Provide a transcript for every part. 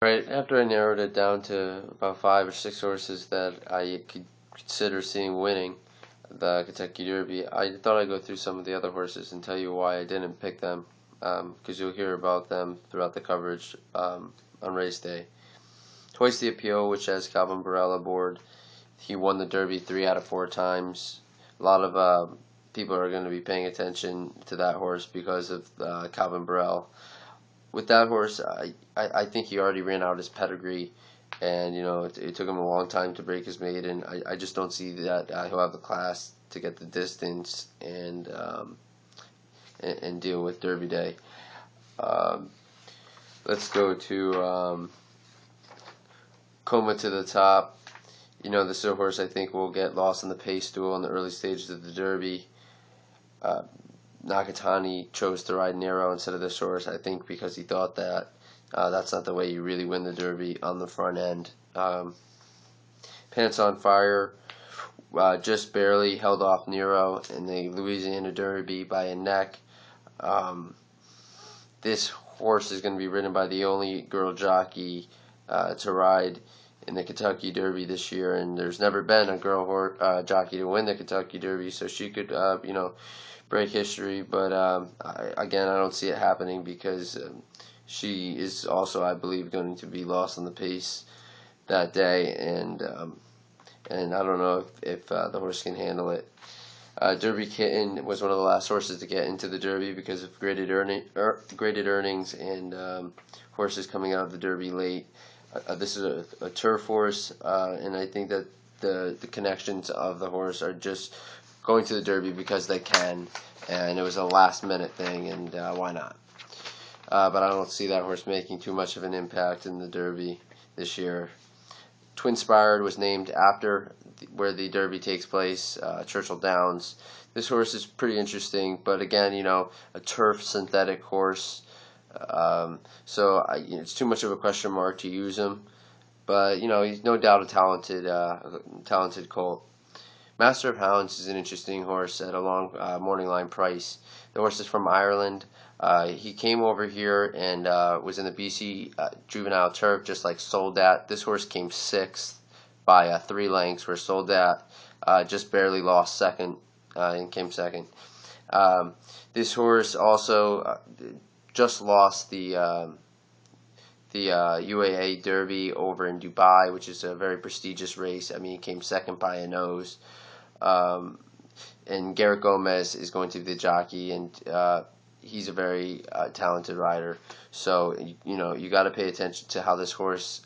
Right, after I narrowed it down to about 5 or 6 horses that I could consider seeing winning the Kentucky Derby, I thought I'd go through some of the other horses and tell you why I didn't pick them, because you'll hear about them throughout the coverage on race day. Hoist the Appeal, which has Calvin Borel aboard. He won the Derby 3 out of 4 times. A lot of people are going to be paying attention to that horse because of Calvin Borel. With that horse, I think he already ran out his pedigree, and it took him a long time to break his maiden. I just don't see that he'll have the class to get the distance and deal with Derby Day. Um, let's go to Coma to the Top. This is a horse I think will get lost in the pace duel in the early stages of the Derby. Uh, Nakatani chose to ride Nero instead of this horse, I think, because he thought that that's not the way you really win the Derby on the front end. Pants on Fire just barely held off Nero in the Louisiana Derby by a neck. Um, this horse is going to be ridden by the only girl jockey to ride in the Kentucky Derby this year, and there's never been a girl jockey to win the Kentucky Derby, so she could, break history. But I don't see it happening because she is also, I believe, going to be lost on the pace that day, and I don't know if the horse can handle it. Derby Kitten was one of the last horses to get into the Derby because of graded earnings and horses coming out of the Derby late. This is a turf horse, and I think that the connections of the horse are just going to the Derby because they can, and it was a last minute thing, and why not? But I don't see that horse making too much of an impact in the Derby this year. Twinspired was named after where the Derby takes place, Churchill Downs. This horse is pretty interesting, but again, a turf synthetic horse. So it's too much of a question mark to use him. But he's no doubt a talented colt. Master of Hounds is an interesting horse at a long morning line price. The horse is from Ireland. He came over here and was in the BC Juvenile Turf, just like Soldat. This horse came sixth by 3 lengths, where Soldat just barely lost second and came second. This horse also just lost the UAE Derby over in Dubai, which is a very prestigious race. I mean, he came second by a nose. And Garrett Gomez is going to be the jockey, and he's a very talented rider. So you got to pay attention to how this horse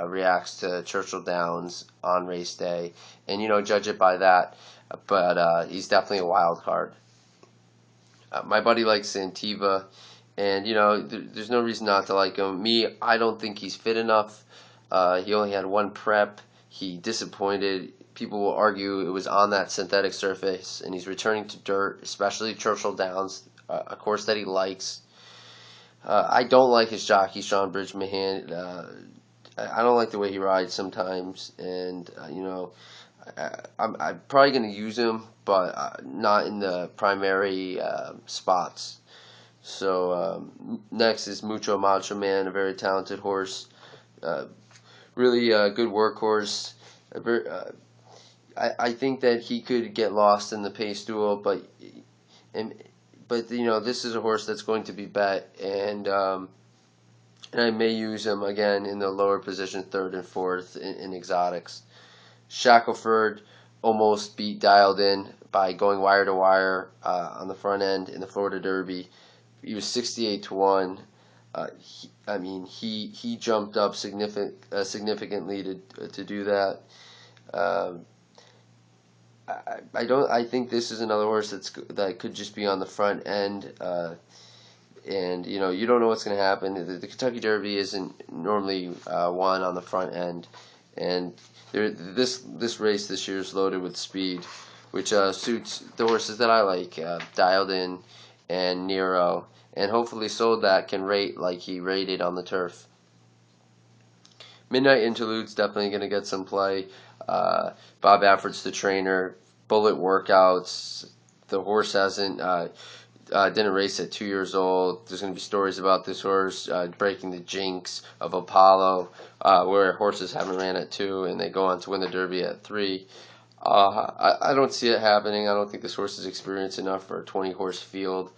reacts to Churchill Downs on race day, and judge it by that. But he's definitely a wild card. My buddy likes Santiva, and there's no reason not to like him. Me, I don't think he's fit enough. He only had one prep. He disappointed. People will argue it was on that synthetic surface, and he's returning to dirt, especially Churchill Downs, a course that he likes. I don't like his jockey, Sean Bridgman. I don't like the way he rides sometimes, and I'm probably going to use him, but not in the primary spots. So next is Mucho Macho Man, a very talented horse, really good workhorse. I think that he could get lost in the pace duel, but this is a horse that's going to be bet, and I may use him again in the lower position, third and fourth in exotics. Shackelford almost beat Dialed In by going wire to wire on the front end in the Florida Derby. He was 68-1. He jumped up significantly to do that. I think this is another horse that could just be on the front end. And you don't know what's going to happen. The Kentucky Derby isn't normally won on the front end, and this race this year is loaded with speed, which suits the horses that I like, Dialed In and Nero, and hopefully Soldat can rate like he rated on the turf. Midnight Interlude's definitely going to get some play. Bob Affort's the trainer. Bullet workouts. The horse hasn't didn't race at 2 years old. There's going to be stories about this horse breaking the jinx of Apollo, where horses haven't ran at 2 and they go on to win the Derby at 3. I don't see it happening. I don't think this horse is experienced enough for a 20-horse field.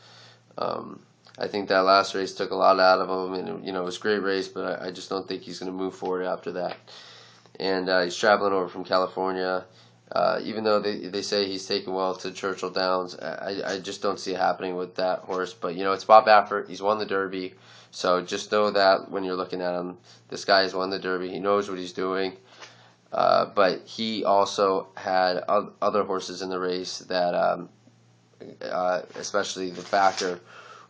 I think that last race took a lot out of him, and it was a great race, but I just don't think he's going to move forward after that. And he's traveling over from California. Even though they say he's taken well to Churchill Downs, I just don't see it happening with that horse. But it's Bob Baffert. He's won the Derby, so just know that when you're looking at him, this guy has won the Derby. He knows what he's doing. But he also had other horses in the race that, especially the Factor,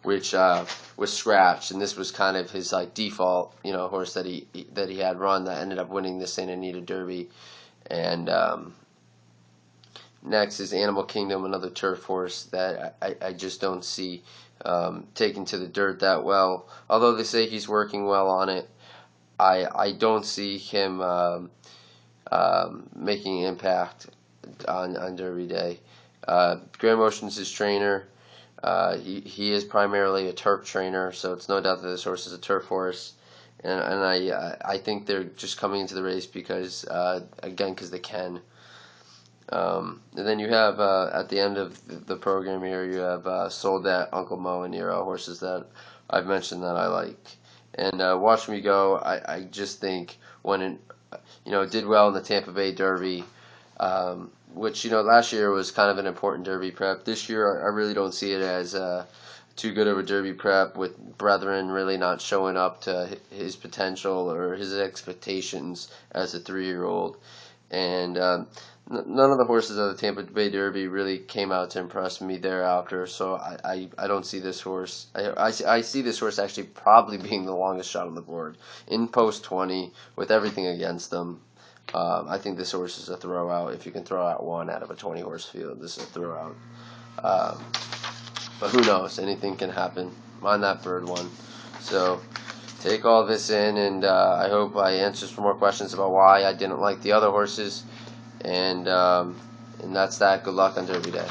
which was scratched, and this was kind of his default, horse that he had run that ended up winning the Santa Anita Derby. And next is Animal Kingdom, another turf horse that I just don't see taken to the dirt that well. Although they say he's working well on it, I don't see him making an impact on Derby Day. Grand Motion's his trainer. He is primarily a turf trainer, so it's no doubt that this horse is a turf horse. And I think they're just coming into the race because they can. And then you have at the end of the program here, you have Soldat, Uncle Mo, and Nero, horses that I've mentioned that I like. And Watch Me Go, I just think when it did well in the Tampa Bay Derby, which last year was kind of an important Derby prep. This year I really don't see it as too good of a Derby prep, with Brethren really not showing up to his potential or his expectations as a 3-year-old. And none of the horses of the Tampa Bay Derby really came out to impress me thereafter, so I don't see this horse. I see this horse actually probably being the longest shot on the board in post 20 with everything against them. I think this horse is a throwout. If you can throw out one out of a 20-horse field, this is a throwout. But who knows? Anything can happen on that bird one. So take all this in, and I hope I answered some more questions about why I didn't like the other horses. And that's that. Good luck on Derby Day.